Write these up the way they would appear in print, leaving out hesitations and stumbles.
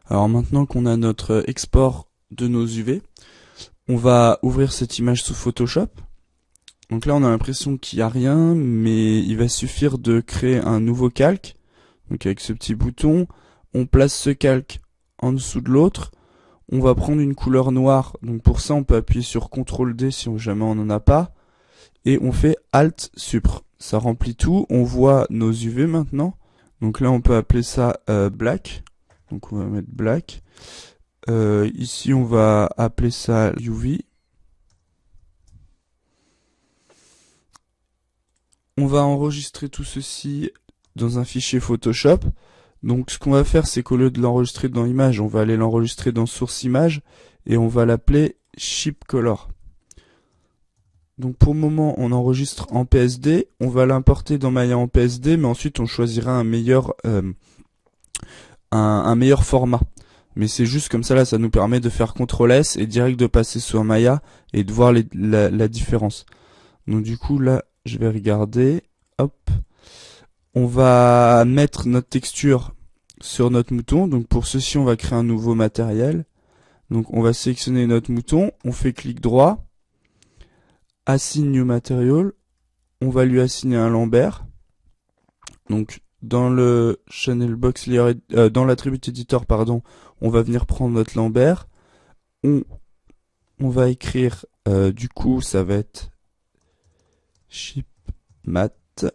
Alors maintenant qu'on a notre export de nos UV, on va ouvrir cette image sous Photoshop. Donc là on a l'impression qu'il n'y a rien, mais il va suffire de créer un nouveau calque. Donc avec ce petit bouton, on place ce calque en dessous de l'autre. On va prendre une couleur noire. Donc pour ça on peut appuyer sur CTRL D si jamais on n'en a pas. Et on fait Alt Supr. Ça remplit tout. On voit nos UV maintenant. Donc là on peut appeler ça Black. Donc on va mettre Black. Ici on va appeler ça UV. On va enregistrer tout ceci dans un fichier Photoshop. Donc ce qu'on va faire, c'est qu'au lieu de l'enregistrer dans Image, on va aller l'enregistrer dans Source Image et on va l'appeler Shape Color. Donc pour le moment, on enregistre en PSD, on va l'importer dans Maya en PSD, mais ensuite on choisira un meilleur format. Mais c'est juste comme ça, là, ça nous permet de faire CTRL S et direct de passer sur Maya et de voir la différence. Donc du coup, là, je vais regarder. Hop. On va mettre notre texture sur notre mouton. Donc pour ceci, on va créer un nouveau matériel. Donc on va sélectionner notre mouton. On fait clic droit. Assign New Material. On va lui assigner un lambert. Donc dans le Channel Box Layer, dans l'attribut Editor, pardon, on va venir prendre notre lambert. On va écrire, du coup, ça va être Shape Matte.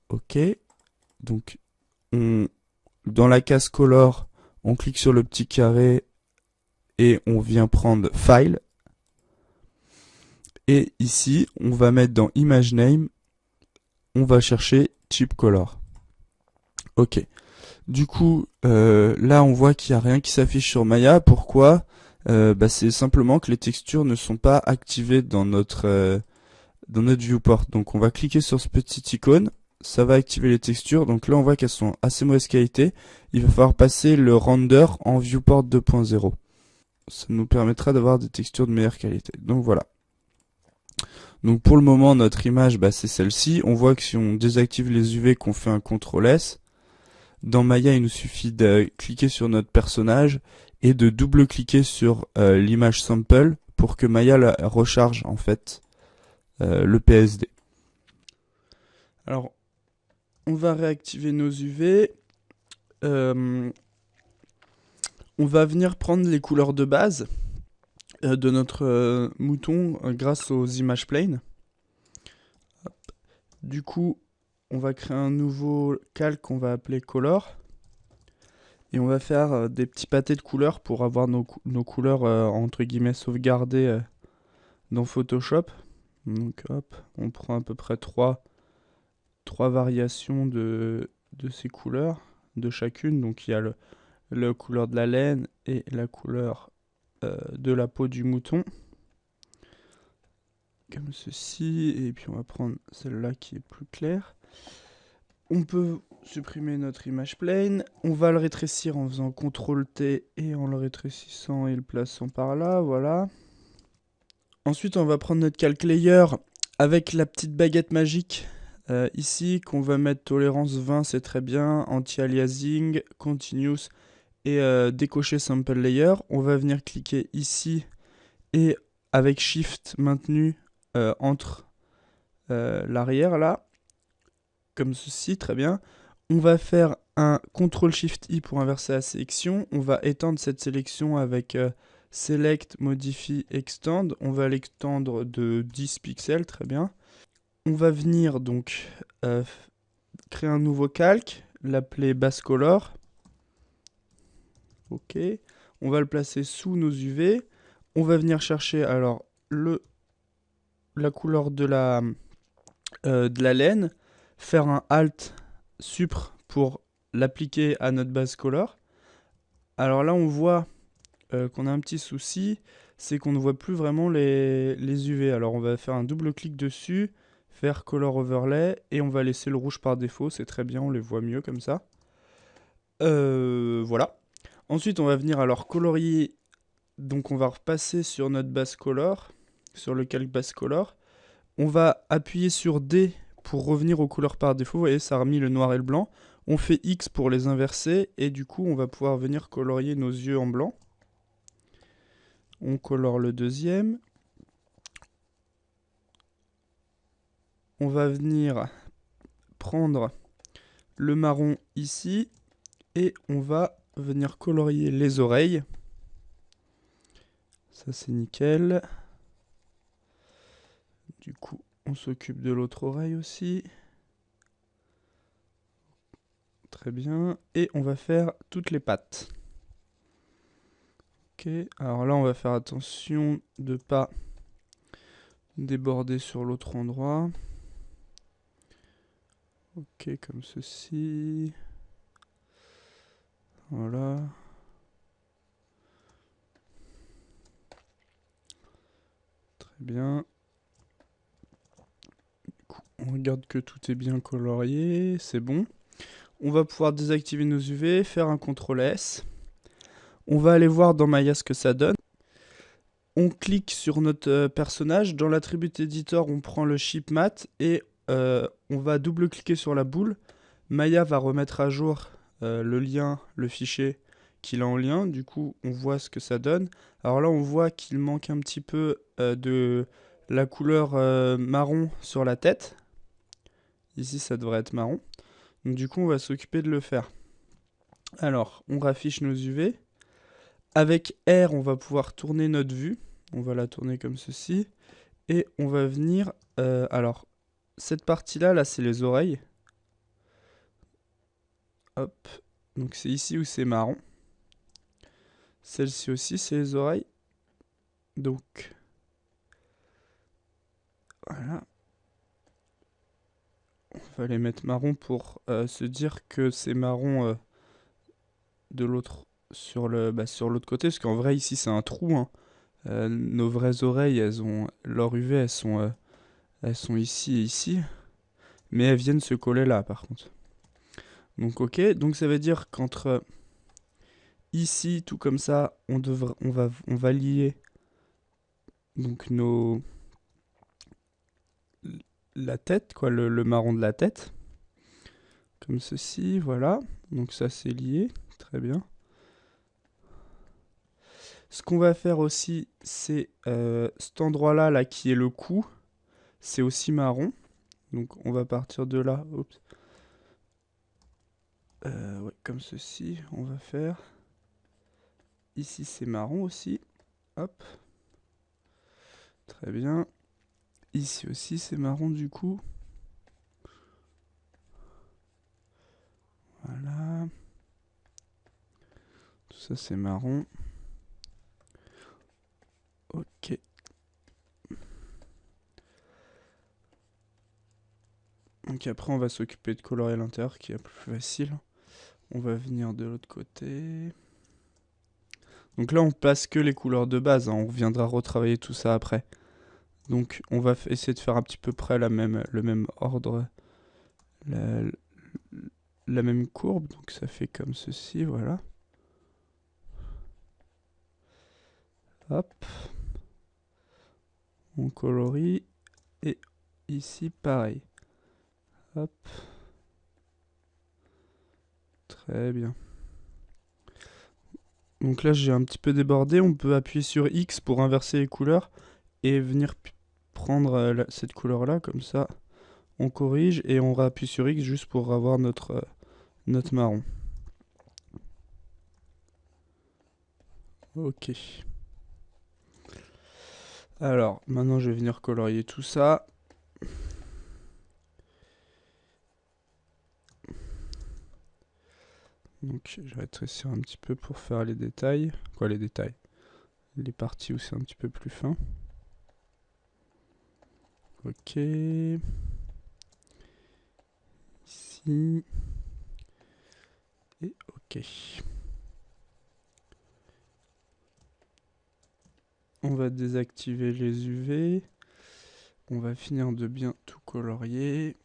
Ok. Donc dans la case Color, on clique sur le petit carré et on vient prendre File. Et ici, on va mettre dans Image Name, on va chercher Shape Color. Ok. Du coup, là on voit qu'il n'y a rien qui s'affiche sur Maya. Pourquoi? C'est simplement que les textures ne sont pas activées dans notre viewport. Donc on va cliquer sur ce petit icône, ça va activer les textures. Donc là on voit qu'elles sont assez mauvaise qualité. Il va falloir passer le render en viewport 2.0. Ça nous permettra d'avoir des textures de meilleure qualité. Donc voilà. Donc pour le moment notre image c'est celle-ci. On voit que si on désactive les UV, qu'on fait un CTRL S, dans Maya il nous suffit de cliquer sur notre personnage et de double-cliquer sur l'image sample pour que Maya la recharge en fait le PSD. Alors on va réactiver nos UV. On va venir prendre les couleurs de base de notre mouton grâce aux images planes. Hop. Du coup, on va créer un nouveau calque qu'on va appeler Color. Et on va faire des petits pâtés de couleurs pour avoir nos couleurs entre guillemets sauvegardées dans Photoshop. Donc hop, on prend à peu près 3 variations de ces couleurs, de chacune. Donc il y a la couleur de la laine et la couleur de la peau du mouton. Comme ceci. Et puis on va prendre celle-là qui est plus claire. On peut supprimer notre image plane. On va le rétrécir en faisant CTRL T et en le rétrécissant et le plaçant par là. Voilà. Ensuite, on va prendre notre calc layer avec la petite baguette magique ici qu'on va mettre tolérance 20, c'est très bien, anti-aliasing, continuous et décocher sample layer. On va venir cliquer ici et avec shift maintenu entre l'arrière là, comme ceci, très bien. On va faire un CTRL SHIFT I pour inverser la sélection. On va étendre cette sélection avec Select, Modify, Extend. On va l'étendre de 10 pixels, très bien. On va venir donc créer un nouveau calque, l'appeler Base Color. Ok. On va le placer sous nos UV. On va venir chercher alors la couleur de la laine, faire un Alt Supr pour l'appliquer à notre base color. Alors là on voit qu'on a un petit souci, c'est qu'on ne voit plus vraiment les UV. Alors on va faire un double clic dessus, faire Color Overlay, et on va laisser le rouge par défaut, c'est très bien, on les voit mieux comme ça. Voilà. Ensuite on va venir alors colorier, donc on va repasser sur notre base color, sur le calque base color. On va appuyer sur D pour revenir aux couleurs par défaut. Vous voyez, ça a remis le noir et le blanc. On fait X pour les inverser et du coup on va pouvoir venir colorier nos yeux en blanc. On colore le deuxième. On va venir prendre le marron ici et on va venir colorier les oreilles. Ça c'est nickel. Du coup on s'occupe de l'autre oreille aussi. Très bien. Et on va faire toutes les pattes. Ok, alors là on va faire attention de ne pas déborder sur l'autre endroit. Ok, comme ceci. Voilà. Très bien. Du coup, on regarde que tout est bien colorié, c'est bon. On va pouvoir désactiver nos UV, faire un CTRL S. On va aller voir dans Maya ce que ça donne. On clique sur notre personnage. Dans l'attribut editor, on prend le Ship Matte et on va double-cliquer sur la boule. Maya va remettre à jour le lien, le fichier qu'il a en lien. Du coup, on voit ce que ça donne. Alors là, on voit qu'il manque un petit peu de la couleur marron sur la tête. Ici, ça devrait être marron. Donc du coup, on va s'occuper de le faire. Alors, on raffiche nos UV. Avec R, on va pouvoir tourner notre vue. On va la tourner comme ceci. Et on va venir... alors, cette partie-là, là, c'est les oreilles. Hop. Donc c'est ici où c'est marron. Celle-ci aussi, c'est les oreilles. Donc, voilà. On va les mettre marron pour se dire que c'est marron de l'autre sur l'autre côté. Parce qu'en vrai, ici, c'est un trou. Hein. Nos vraies oreilles, elles ont leur UV, elles sont ici et ici. Mais elles viennent se coller là, par contre. Donc, ok. Donc, ça veut dire qu'entre ici, tout comme ça, on va lier donc la tête, quoi, le marron de la tête. Comme ceci, voilà. Donc ça, c'est lié. Très bien. Ce qu'on va faire aussi, c'est cet endroit-là, là, qui est le cou. C'est aussi marron. Donc on va partir de là. Oups. Ouais, comme ceci, on va faire. Ici, c'est marron aussi. Hop. Très bien. Ici aussi, c'est marron du coup. Voilà. Tout ça, c'est marron. Ok. Donc après, on va s'occuper de colorier l'intérieur, qui est plus facile. On va venir de l'autre côté. Donc là, on passe que les couleurs de base. Hein. On reviendra retravailler tout ça après. Donc on va essayer de faire un petit peu près le même ordre, la même courbe. Donc ça fait comme ceci, voilà. Hop. On colorie. Et ici, pareil. Hop. Très bien. Donc là, j'ai un petit peu débordé. On peut appuyer sur X pour inverser les couleurs et venir prendre cette couleur-là, comme ça. On corrige et on appuie sur X juste pour avoir notre marron. Ok. Alors, maintenant, je vais venir colorier tout ça. Donc je vais rétrécir un petit peu pour faire les détails. Quoi les détails? Les parties où c'est un petit peu plus fin. Ok. Ici. Et ok. On va désactiver les UV. On va finir de bien tout colorier.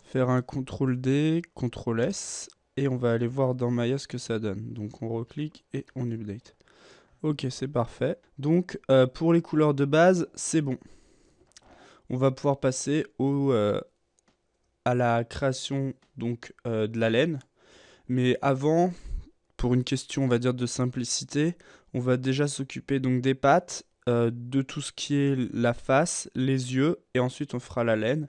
Faire un CTRL D, CTRL S. Et on va aller voir dans Maya ce que ça donne. Donc on reclique et on update. Ok, c'est parfait. Donc pour les couleurs de base, c'est bon. On va pouvoir passer à la création donc de la laine. Mais avant, pour une question on va dire de simplicité, on va déjà s'occuper donc des pattes, de tout ce qui est la face, les yeux, et ensuite on fera la laine.